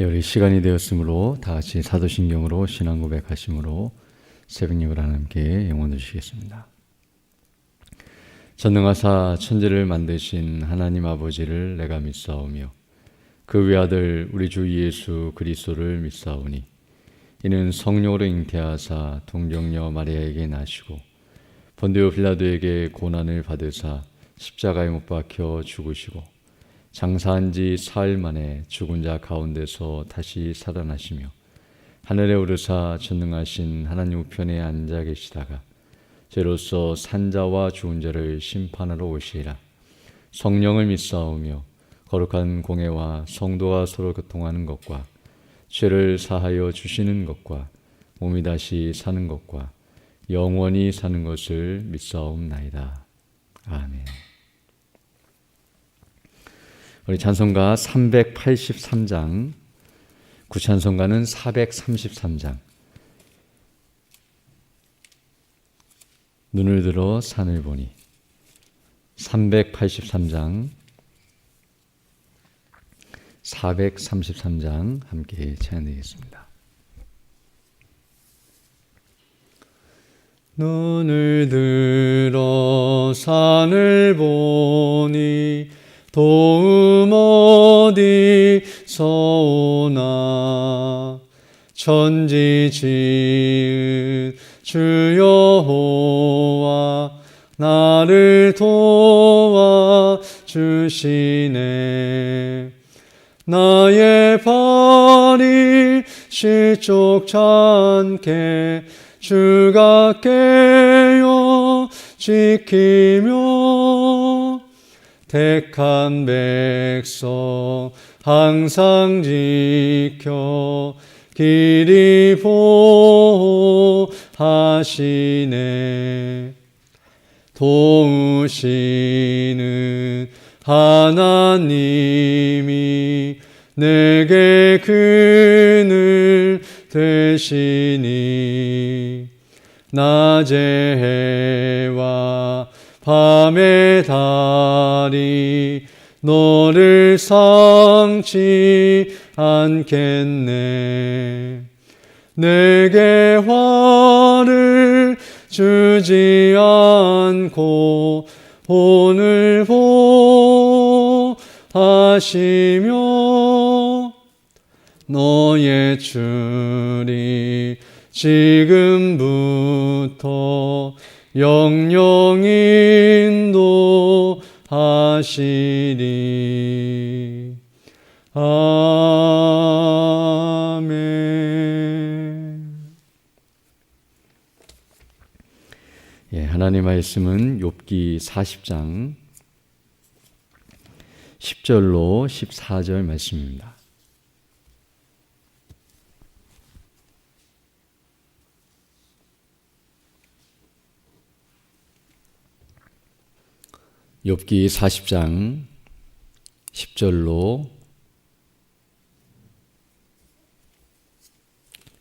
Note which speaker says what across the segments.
Speaker 1: 우리 시간이 되었으므로 다 같이 사도신경으로 신앙 고백하심으로 새벽 예배를 함께 영원 드리시겠습니다. 전능하사 천지를 만드신 하나님 아버지를 내가 믿사오며 그 외아들 우리 주 예수 그리스도를 믿사오니 이는 성령으로 잉태하사 동정녀 마리아에게 나시고 본디오 빌라도에게 고난을 받으사 십자가에 못 박혀 죽으시고 장사한 지 사흘 만에 죽은 자 가운데서 다시 살아나시며 하늘에 오르사 전능하신 하나님 우편에 앉아 계시다가 죄로서 산자와 죽은 자를 심판하러 오시리라. 성령을 믿사오며 거룩한 공회와 성도가 서로 교통하는 것과 죄를 사하여 주시는 것과 몸이 다시 사는 것과 영원히 사는 것을 믿사옵나이다. 아멘. 우리 찬송가 383장, 구찬송가는 433장. 눈을 들어 산을 보니 383장, 433장 함께 찬양드리겠습니다. 눈을 들어 산을 보니 도움 어디서 오나 천지 지은 주 여호와 나를 도와주시네. 나의 발이 실족치 않게 주가 깨어 지키며 택한 백성 항상 지켜 길이 보호하시네. 도우시는 하나님이 내게 그늘 되시니 낮의 해와 밤의 달이 너를 상치 않겠네. 내게 화를 주지 않고 오늘 보하시며 너의 줄이 지금부터 영영 인도하시리. 아멘. 하나님 말씀은 욥기 40장 10절로 14절 말씀입니다. 욥기 40장 10절로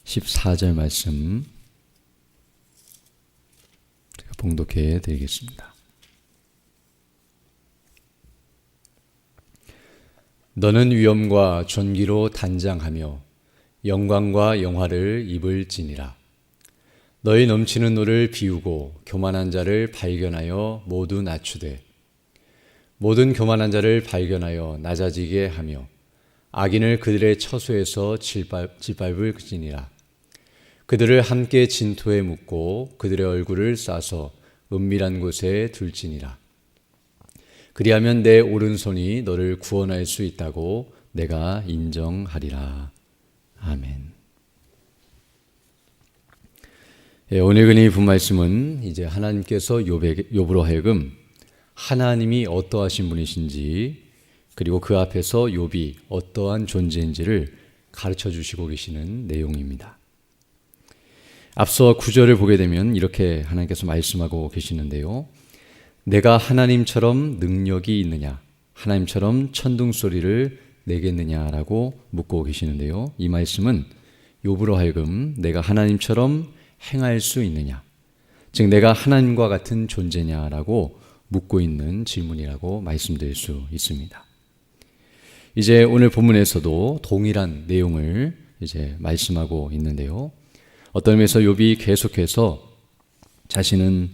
Speaker 1: 14절 말씀 제가 봉독해 드리겠습니다. 너는 위엄과 존귀로 단장하며 영광과 영화를 입을지니라. 너희 넘치는 노를 비우고 교만한 자를 발견하여 모두 낮추되 모든 교만한 자를 발견하여 낮아지게 하며 악인을 그들의 처소에서 짓밟을지니라. 그들을 함께 진토에 묻고 그들의 얼굴을 싸서 은밀한 곳에 둘지니라. 그리하면 내 오른손이 너를 구원할 수 있다고 내가 인정하리라. 아멘. 오늘 근의 분말씀은 이제 하나님께서 욥으로 하여금 하나님이 어떠하신 분이신지 그리고 그 앞에서 욥이 어떠한 존재인지를 가르쳐 주시고 계시는 내용입니다. 앞서 9절을 보게 되면 이렇게 하나님께서 말씀하고 계시는데요. 내가 하나님처럼 능력이 있느냐, 하나님처럼 천둥소리를 내겠느냐라고 묻고 계시는데요. 이 말씀은 욥으로 하여금 내가 하나님처럼 행할 수 있느냐, 즉 내가 하나님과 같은 존재냐라고 묻고 있는 질문이라고 말씀드릴 수 있습니다. 이제 오늘 본문에서도 동일한 내용을 이제 말씀하고 있는데요. 어떤 의미에서 욥이 계속해서 자신은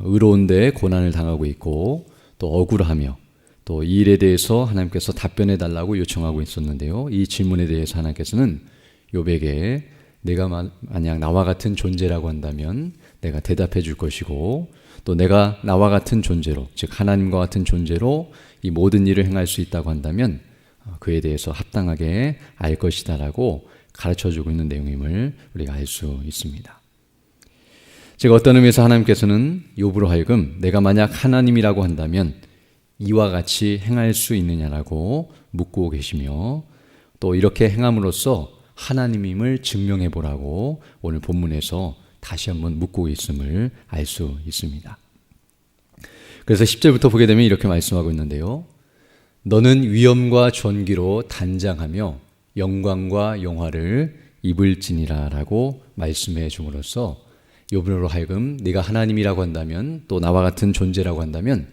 Speaker 1: 의로운데 고난을 당하고 있고 또 억울하며 또 이 일에 대해서 하나님께서 답변해 달라고 요청하고 있었는데요. 이 질문에 대해서 하나님께서는 욥에게 내가 만약 나와 같은 존재라고 한다면 내가 대답해 줄 것이고 또 내가 나와 같은 존재로 즉 하나님과 같은 존재로 이 모든 일을 행할 수 있다고 한다면 그에 대해서 합당하게 알 것이다 라고 가르쳐주고 있는 내용임을 우리가 알 수 있습니다. 즉 어떤 의미에서 하나님께서는 욥으로 하여금 내가 만약 하나님이라고 한다면 이와 같이 행할 수 있느냐라고 묻고 계시며 또 이렇게 행함으로써 하나님임을 증명해 보라고 오늘 본문에서 다시 한번 묻고 있음을 알 수 있습니다. 그래서 10절부터 보게 되면 이렇게 말씀하고 있는데요. 너는 위엄과 존귀로 단장하며 영광과 영화를 입을지니라 라고 말씀해 줌으로써 욥으로 하여금 네가 하나님이라고 한다면 또 나와 같은 존재라고 한다면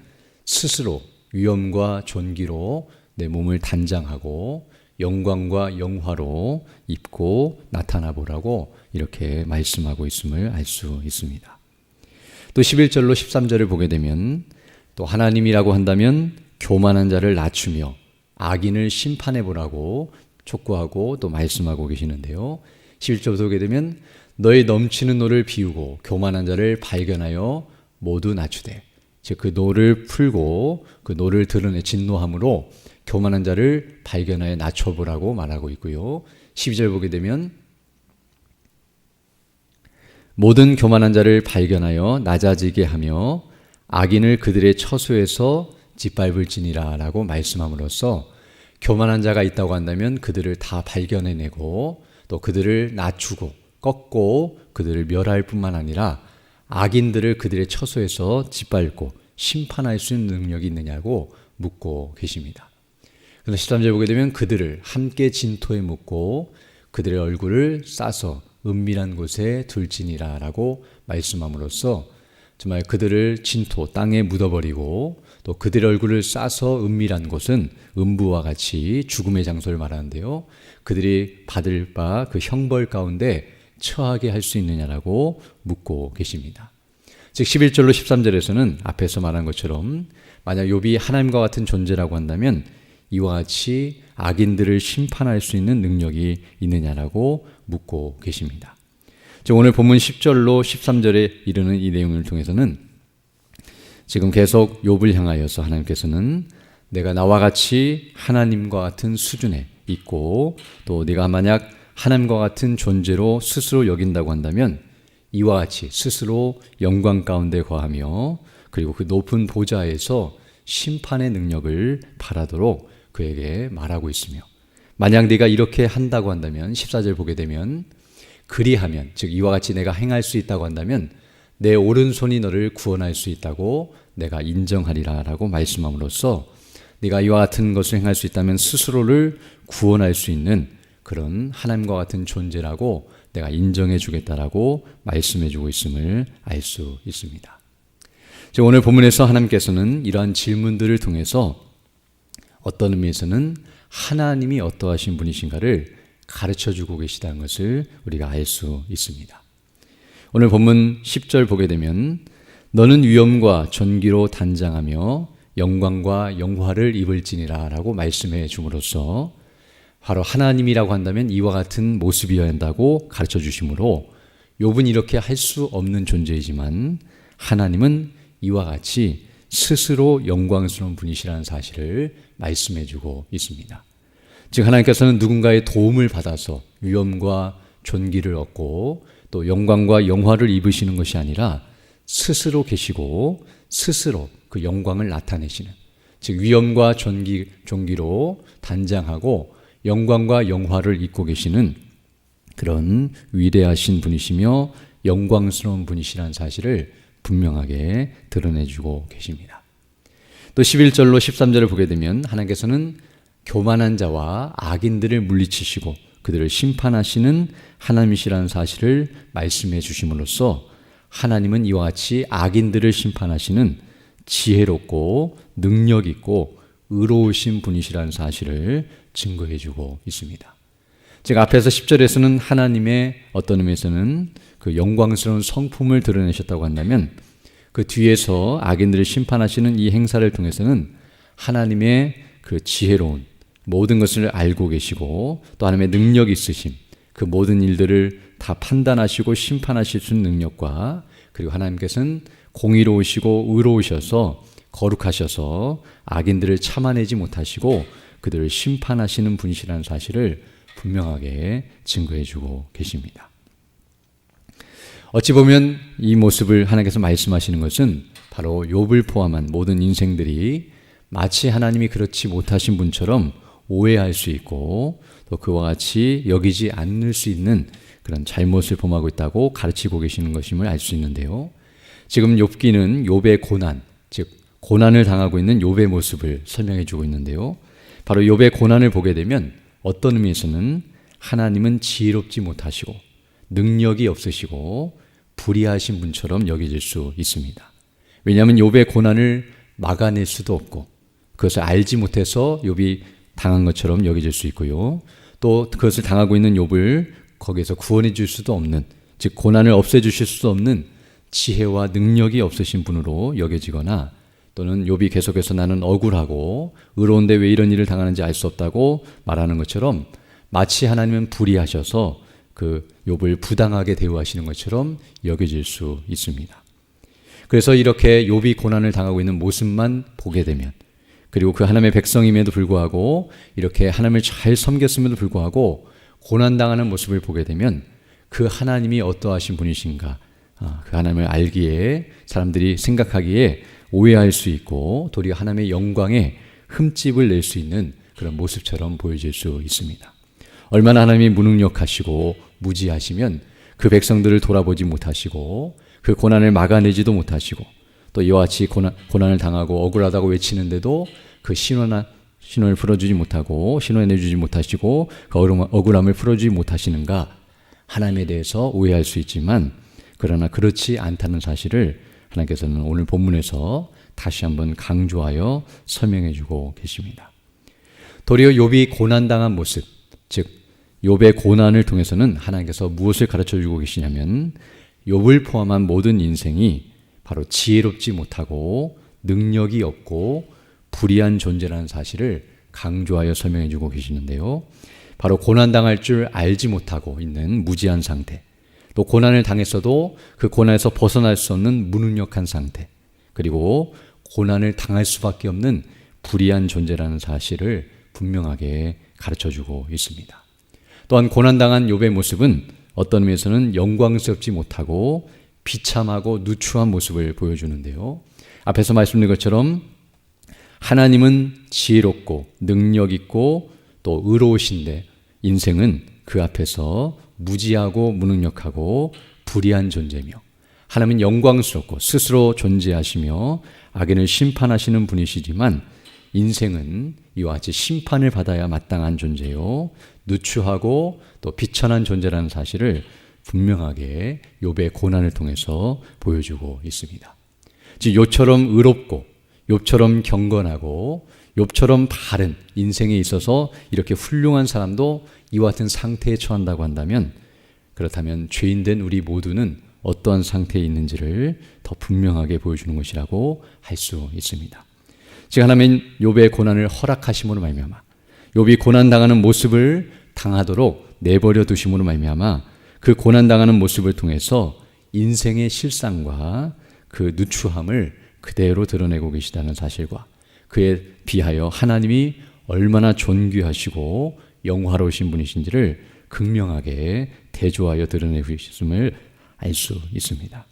Speaker 1: 스스로 위엄과 존귀로 내 몸을 단장하고 영광과 영화로 입고 나타나 보라고 이렇게 말씀하고 있음을 알 수 있습니다. 또 11절로 13절을 보게 되면 또 하나님이라고 한다면 교만한 자를 낮추며 악인을 심판해 보라고 촉구하고 또 말씀하고 계시는데요. 11절부터 보게 되면 너의 넘치는 노를 비우고 교만한 자를 발견하여 모두 낮추되 즉 그 노를 풀고 그 노를 드러내 진노함으로 교만한 자를 발견하여 낮춰보라고 말하고 있고요. 12절 보게 되면 모든 교만한 자를 발견하여 낮아지게 하며 악인을 그들의 처소에서 짓밟을지니라 라고 말씀함으로써 교만한 자가 있다고 한다면 그들을 다 발견해내고 또 그들을 낮추고 꺾고 그들을 멸할 뿐만 아니라 악인들을 그들의 처소에서 짓밟고 심판할 수 있는 능력이 있느냐고 묻고 계십니다. 그래서 13절 보게 되면 그들을 함께 진토에 묻고 그들의 얼굴을 싸서 은밀한 곳에 둘지니라 라고 말씀함으로써 정말 그들을 진토 땅에 묻어버리고 또 그들의 얼굴을 싸서 은밀한 곳은 음부와 같이 죽음의 장소를 말하는데요. 그들이 받을 바 그 형벌 가운데 처하게 할 수 있느냐라고 묻고 계십니다. 즉 11절로 13절에서는 앞에서 말한 것처럼 만약 욥이 하나님과 같은 존재라고 한다면 이와 같이 악인들을 심판할 수 있는 능력이 있느냐라고 묻고 계십니다. 즉 오늘 본문 10절로 13절에 이르는 이 내용을 통해서는 지금 계속 욥을 향하여서 하나님께서는 내가 나와 같이 하나님과 같은 수준에 있고 또 네가 만약 하나님과 같은 존재로 스스로 여긴다고 한다면 이와 같이 스스로 영광 가운데 거하며 그리고 그 높은 보좌에서 심판의 능력을 발하도록 그에게 말하고 있으며 만약 네가 이렇게 한다고 한다면 14절 보게 되면 그리하면 즉 이와 같이 내가 행할 수 있다고 한다면 내 오른손이 너를 구원할 수 있다고 내가 인정하리라 라고 말씀함으로써 네가 이와 같은 것을 행할 수 있다면 스스로를 구원할 수 있는 그런 하나님과 같은 존재라고 내가 인정해 주겠다라고 말씀해 주고 있음을 알 수 있습니다. 오늘 본문에서 하나님께서는 이러한 질문들을 통해서 어떤 의미에서는 하나님이 어떠하신 분이신가를 가르쳐 주고 계시다는 것을 우리가 알 수 있습니다. 오늘 본문 10절 보게 되면 너는 위엄과 존귀로 단장하며 영광과 영화를 입을지니라 라고 말씀해 줌으로써 바로 하나님이라고 한다면 이와 같은 모습이어야 한다고 가르쳐 주시므로 욥은 이렇게 할 수 없는 존재이지만 하나님은 이와 같이 스스로 영광스러운 분이시라는 사실을 말씀해 주고 있습니다. 즉 하나님께서는 누군가의 도움을 받아서 위엄과 존귀를 얻고 또 영광과 영화를 입으시는 것이 아니라 스스로 계시고 스스로 그 영광을 나타내시는 즉 위엄과 존귀로 단장하고 영광과 영화를 입고 계시는 그런 위대하신 분이시며 영광스러운 분이시라는 사실을 분명하게 드러내주고 계십니다. 또 11절로 13절을 보게 되면 하나님께서는 교만한 자와 악인들을 물리치시고 그들을 심판하시는 하나님이시라는 사실을 말씀해 주심으로써 하나님은 이와 같이 악인들을 심판하시는 지혜롭고 능력 있고 의로우신 분이시라는 사실을 증거해주고 있습니다. 즉 앞에서 10절에서는 하나님의 어떤 의미에서는 그 영광스러운 성품을 드러내셨다고 한다면 그 뒤에서 악인들을 심판하시는 이 행사를 통해서는 하나님의 그 지혜로운 모든 것을 알고 계시고 또 하나님의 능력이 있으심, 그 모든 일들을 다 판단하시고 심판하실 수 있는 능력과 그리고 하나님께서는 공의로우시고 의로우셔서 거룩하셔서 악인들을 참아내지 못하시고 그들을 심판하시는 분이시라는 사실을 분명하게 증거해주고 계십니다. 어찌 보면 이 모습을 하나님께서 말씀하시는 것은 바로 욥을 포함한 모든 인생들이 마치 하나님이 그렇지 못하신 분처럼 오해할 수 있고 또 그와 같이 여기지 않을 수 있는 그런 잘못을 범하고 있다고 가르치고 계시는 것임을 알 수 있는데요. 지금 욥기는 욥의 고난, 즉 고난을 당하고 있는 욥의 모습을 설명해 주고 있는데요. 바로 욥의 고난을 보게 되면 어떤 의미에서는 하나님은 지혜롭지 못하시고 능력이 없으시고 불의하신 분처럼 여겨질 수 있습니다. 왜냐하면 욥의 고난을 막아낼 수도 없고 그것을 알지 못해서 욥이 당한 것처럼 여겨질 수 있고요. 또 그것을 당하고 있는 욥을 거기에서 구원해 줄 수도 없는, 즉 고난을 없애주실 수도 없는 지혜와 능력이 없으신 분으로 여겨지거나 또는 욥이 계속해서 나는 억울하고 의로운데 왜 이런 일을 당하는지 알 수 없다고 말하는 것처럼 마치 하나님은 불의하셔서 그 욥을 부당하게 대우하시는 것처럼 여겨질 수 있습니다. 그래서 이렇게 욥이 고난을 당하고 있는 모습만 보게 되면 그리고 그 하나님의 백성임에도 불구하고 이렇게 하나님을 잘 섬겼음에도 불구하고 고난당하는 모습을 보게 되면 그 하나님이 어떠하신 분이신가 그 하나님을 알기에 사람들이 생각하기에 오해할 수 있고 도리어 하나님의 영광에 흠집을 낼 수 있는 그런 모습처럼 보여질 수 있습니다. 얼마나 하나님이 무능력하시고 무지하시면 그 백성들을 돌아보지 못하시고 그 고난을 막아내지도 못하시고 또 이와 같이 고난을 당하고 억울하다고 외치는데도 그 신원을 풀어주지 못하고 신원해주지 못하시고 그 억울함을 풀어주지 못하시는가 하나님에 대해서 오해할 수 있지만 그러나 그렇지 않다는 사실을 하나님께서는 오늘 본문에서 다시 한번 강조하여 설명해주고 계십니다. 도리어 욥이 고난당한 모습, 즉 욥의 고난을 통해서는 하나님께서 무엇을 가르쳐주고 계시냐면 욥을 포함한 모든 인생이 바로 지혜롭지 못하고 능력이 없고 불의한 존재라는 사실을 강조하여 설명해주고 계시는데요. 바로 고난당할 줄 알지 못하고 있는 무지한 상태, 또 고난을 당했어도 그 고난에서 벗어날 수 없는 무능력한 상태, 그리고 고난을 당할 수밖에 없는 불의한 존재라는 사실을 분명하게 가르쳐주고 있습니다. 또한 고난당한 욥의 모습은 어떤 의미에서는 영광스럽지 못하고 비참하고 누추한 모습을 보여주는데요. 앞에서 말씀드린 것처럼 하나님은 지혜롭고 능력 있고 또 의로우신데 인생은 그 앞에서 무지하고 무능력하고 불의한 존재며 하나님은 영광스럽고 스스로 존재하시며 악인을 심판하시는 분이시지만 인생은 이와 같이 심판을 받아야 마땅한 존재요 누추하고 또 비천한 존재라는 사실을 분명하게 욥의 고난을 통해서 보여주고 있습니다. 즉 욥처럼 의롭고 욥처럼 경건하고 욥처럼 바른 인생에 있어서 이렇게 훌륭한 사람도 이와 같은 상태에 처한다고 한다면 그렇다면 죄인된 우리 모두는 어떠한 상태에 있는지를 더 분명하게 보여주는 것이라고 할 수 있습니다. 즉 하나님은 욥의 고난을 허락하심으로 말미암아 욥이 고난당하는 모습을 당하도록 내버려 두심으로 말미암아 그 고난당하는 모습을 통해서 인생의 실상과 그 누추함을 그대로 드러내고 계시다는 사실과 그에 비하여 하나님이 얼마나 존귀하시고 영화로우신 분이신지를 극명하게 대조하여 드러내고 계심을 알 수 있습니다.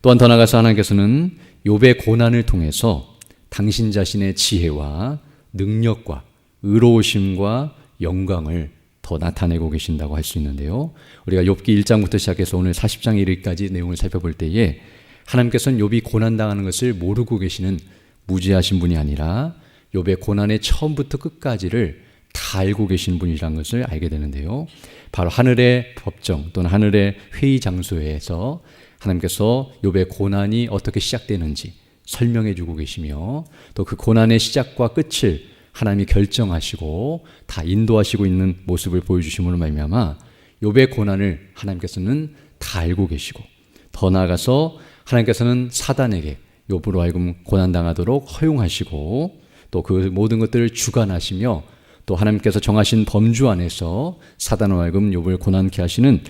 Speaker 1: 또한 더 나아가서 하나님께서는 욥의 고난을 통해서 당신 자신의 지혜와 능력과 의로우심과 영광을 더 나타내고 계신다고 할 수 있는데요. 우리가 욥기 1장부터 시작해서 오늘 40장에 이르기까지 내용을 살펴볼 때에 하나님께서는 욥이 고난당하는 것을 모르고 계시는 무지하신 분이 아니라 욥의 고난의 처음부터 끝까지를 다 알고 계신 분이라는 것을 알게 되는데요. 바로 하늘의 법정 또는 하늘의 회의 장소에서 하나님께서 욥의 고난이 어떻게 시작되는지 설명해 주고 계시며 또 그 고난의 시작과 끝을 하나님이 결정하시고 다 인도하시고 있는 모습을 보여주심으로 말미암아 욥의 고난을 하나님께서는 다 알고 계시고 더 나아가서 하나님께서는 사단에게 욥으로 하여금 고난당하도록 허용하시고 또 그 모든 것들을 주관하시며 또 하나님께서 정하신 범주 안에서 사단으로 하여금 욥을 고난케 하시는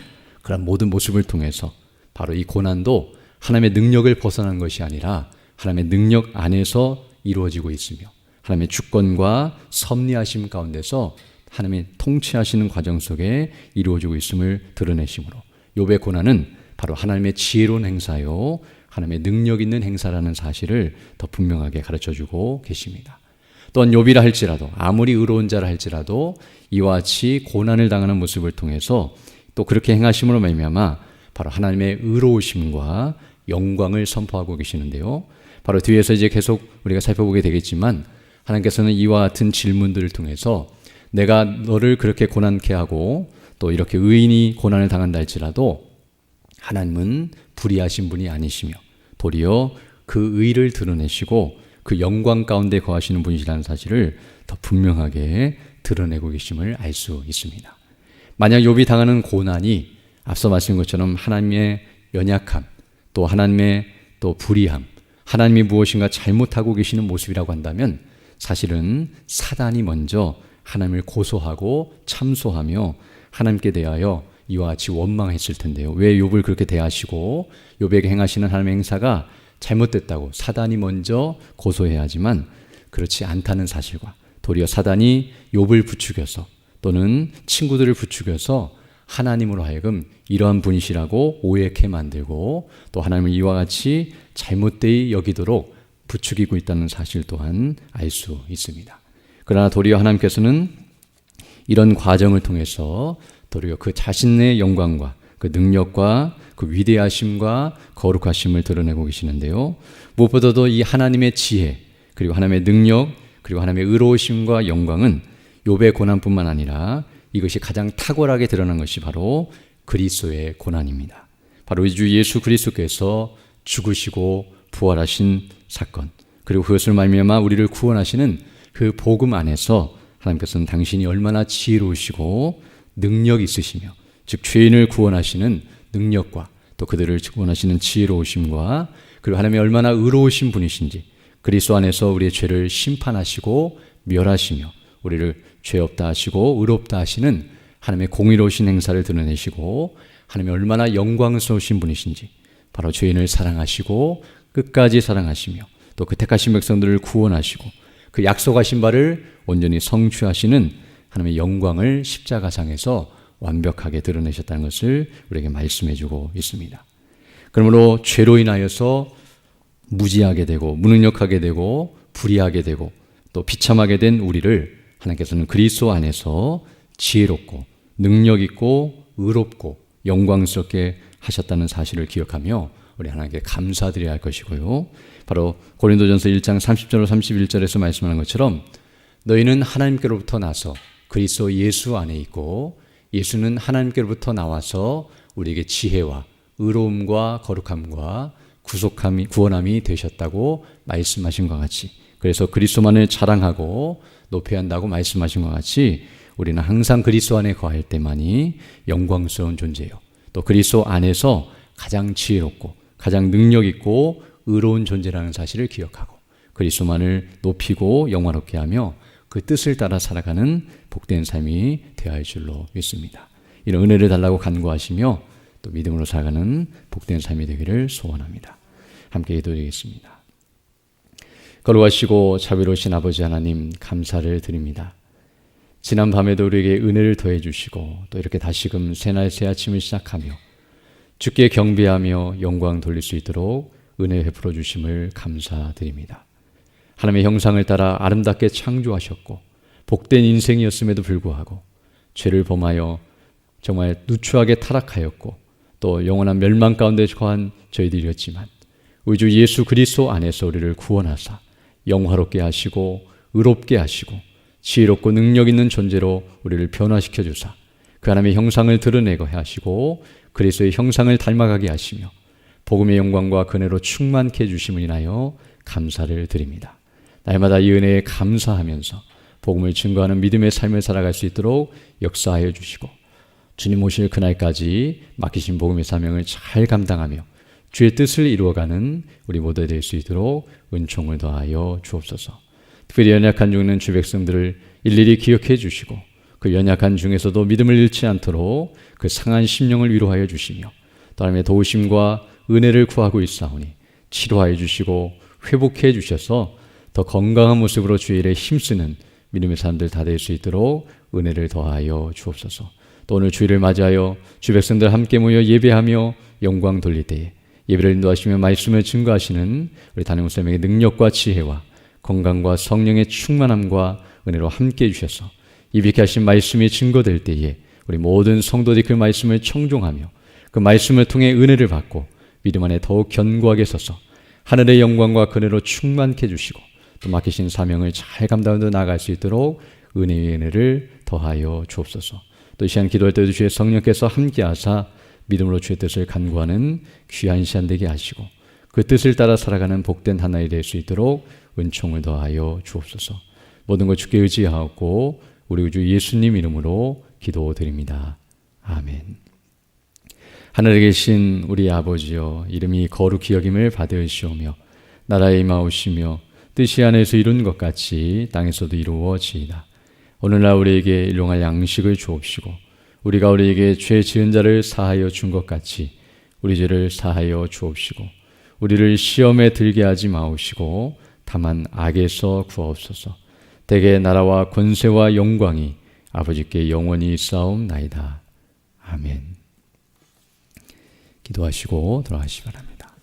Speaker 1: 그런 모든 모습을 통해서 바로 이 고난도 하나님의 능력을 벗어난 것이 아니라 하나님의 능력 안에서 이루어지고 있으며 하나님의 주권과 섭리하심 가운데서 하나님의 통치하시는 과정 속에 이루어지고 있음을 드러내심으로 욥의 고난은 바로 하나님의 지혜로운 행사요 하나님의 능력 있는 행사라는 사실을 더 분명하게 가르쳐주고 계십니다. 또한 욥이라 할지라도 아무리 의로운 자라 할지라도 이와 같이 고난을 당하는 모습을 통해서 또 그렇게 행하심으로 말미암아 바로 하나님의 의로우심과 영광을 선포하고 계시는데요. 바로 뒤에서 이제 계속 우리가 살펴보게 되겠지만 하나님께서는 이와 같은 질문들을 통해서 내가 너를 그렇게 고난케 하고 또 이렇게 의인이 고난을 당한다 할지라도 하나님은 불의하신 분이 아니시며 도리어 그 의를 드러내시고 그 영광 가운데 거하시는 분이시라는 사실을 더 분명하게 드러내고 계심을 알 수 있습니다. 만약 욥이 당하는 고난이 앞서 말씀한 것처럼 하나님의 연약함 또 하나님의 또 불의함 하나님이 무엇인가 잘못하고 계시는 모습이라고 한다면 사실은 사단이 먼저 하나님을 고소하고 참소하며 하나님께 대하여 이와 같이 원망했을 텐데요. 왜 욥을 그렇게 대하시고 욥에게 행하시는 하나님의 행사가 잘못됐다고 사단이 먼저 고소해야 하지만 그렇지 않다는 사실과 도리어 사단이 욥을 부추겨서 또는 친구들을 부추겨서 하나님으로 하여금 이러한 분이시라고 오해케 만들고 또 하나님을 이와 같이 잘못되이 여기도록 부추기고 있다는 사실 또한 알 수 있습니다. 그러나 도리어 하나님께서는 이런 과정을 통해서 도리어 그 자신의 영광과 그 능력과 그 위대하심과 거룩하심을 드러내고 계시는데요. 무엇보다도 이 하나님의 지혜 그리고 하나님의 능력 그리고 하나님의 의로우심과 영광은 욥의 고난뿐만 아니라 이것이 가장 탁월하게 드러난 것이 바로 그리스도의 고난입니다. 바로 이 주 예수 그리스도께서 죽으시고 부활하신 사건 그리고 그것을 말미암아 우리를 구원하시는 그 복음 안에서 하나님께서는 당신이 얼마나 지혜로우시고 능력 있으시며 즉 죄인을 구원하시는 능력과 또 그들을 구원하시는 지혜로우심과 그리고 하나님이 얼마나 의로우신 분이신지 그리스도 안에서 우리의 죄를 심판하시고 멸하시며 우리를 죄 없다 하시고 의롭다 하시는 하나님의 공의로우신 행사를 드러내시고 하나님이 얼마나 영광스러우신 분이신지 바로 죄인을 사랑하시고 끝까지 사랑하시며 또 그 택하신 백성들을 구원하시고 그 약속하신 바를 온전히 성취하시는 하나님의 영광을 십자가상에서 완벽하게 드러내셨다는 것을 우리에게 말씀해 주고 있습니다. 그러므로 죄로 인하여서 무지하게 되고 무능력하게 되고 불의하게 되고 또 비참하게 된 우리를 하나님께서는 그리스도 안에서 지혜롭고 능력 있고 의롭고 영광스럽게 하셨다는 사실을 기억하며 우리 하나님께 감사드려야 할 것이고요. 바로 고린도전서 1장 30절 31절에서 말씀하는 것처럼 너희는 하나님께로부터 나서 그리스도 예수 안에 있고 예수는 하나님께로부터 나와서 우리에게 지혜와 의로움과 거룩함과 구속함이 구원함이 되셨다고 말씀하신 것 같이 그래서 그리스도만을 자랑하고 높여야 한다고 말씀하신 것 같이 우리는 항상 그리스도 안에 거할 때만이 영광스러운 존재요. 또 그리스도 안에서 가장 지혜롭고 가장 능력 있고 의로운 존재라는 사실을 기억하고 그리스도만을 높이고 영화롭게 하며 그 뜻을 따라 살아가는 복된 삶이 되어야 할 줄로 믿습니다. 이런 은혜를 달라고 간구하시며 또 믿음으로 살아가는 복된 삶이 되기를 소원합니다. 함께 기도드리겠습니다. 거룩하시고 자비로우신 아버지 하나님 감사를 드립니다. 지난 밤에도 우리에게 은혜를 더해 주시고 또 이렇게 다시금 새날 새 아침을 시작하며 주께 경배하며 영광 돌릴 수 있도록 은혜 베풀어 주심을 감사드립니다. 하나님의 형상을 따라 아름답게 창조하셨고 복된 인생이었음에도 불구하고 죄를 범하여 정말 누추하게 타락하였고 또 영원한 멸망 가운데 처한 저희들이었지만 우리 주 예수 그리스도 안에서 우리를 구원하사 영화롭게 하시고 의롭게 하시고 지혜롭고 능력 있는 존재로 우리를 변화시켜 주사 그 하나님의 형상을 드러내게 하시고 그리스도의 형상을 닮아가게 하시며 복음의 영광과 근혜로 충만케 해주심을 인하여 감사를 드립니다. 날마다 이 은혜에 감사하면서 복음을 증거하는 믿음의 삶을 살아갈 수 있도록 역사하여 주시고 주님 오실 그날까지 맡기신 복음의 사명을 잘 감당하며 주의 뜻을 이루어가는 우리 모두 될 수 있도록 은총을 더하여 주옵소서. 특별히 연약한 중에 있는 주 백성들을 일일이 기억해 주시고 그 연약한 중에서도 믿음을 잃지 않도록 그 상한 심령을 위로하여 주시며 또 하나님의 도우심과 은혜를 구하고 있사오니 치료하여 주시고 회복해 주셔서 더 건강한 모습으로 주의 일에 힘쓰는 믿음의 사람들 다 될 수 있도록 은혜를 더하여 주옵소서. 또 오늘 주일을 맞이하여 주 백성들 함께 모여 예배하며 영광 돌릴 때에 예배를 인도하시며 말씀을 증거하시는 우리 담임목사님에게 능력과 지혜와 건강과 성령의 충만함과 은혜로 함께 해주셔서 이렇게 하신 말씀이 증거될 때에 우리 모든 성도들이 그 말씀을 청종하며 그 말씀을 통해 은혜를 받고 믿음 안에 더욱 견고하게 서서 하늘의 영광과 은혜로 충만케 해주시고 또 맡기신 사명을 잘 감당하며 나아갈 수 있도록 은혜의 은혜를 더하여 주옵소서. 또 이 시간 기도할 때도 주의 성령께서 함께하사 믿음으로 주의 뜻을 간구하는 귀한 시간 되게 하시고 그 뜻을 따라 살아가는 복된 하나이 될 수 있도록 은총을 더하여 주옵소서. 모든 것 주께 의지하고 우리 주 예수님 이름으로 기도드립니다. 아멘. 하늘에 계신 우리 아버지여, 이름이 거룩히 여김을 받으시오며 나라에 임하오시며 뜻이 하늘에서 이룬 것 같이 땅에서도 이루어지이다. 오늘날 우리에게 일용할 양식을 주옵시고 우리가 우리에게 죄 지은 자를 사하여 준 것 같이 우리 죄를 사하여 주옵시고 우리를 시험에 들게 하지 마옵시고 다만 악에서 구하옵소서. 대개 나라와 권세와 영광이 아버지께 영원히 있사옵나이다. 아멘. 기도하시고 돌아가시기 바랍니다.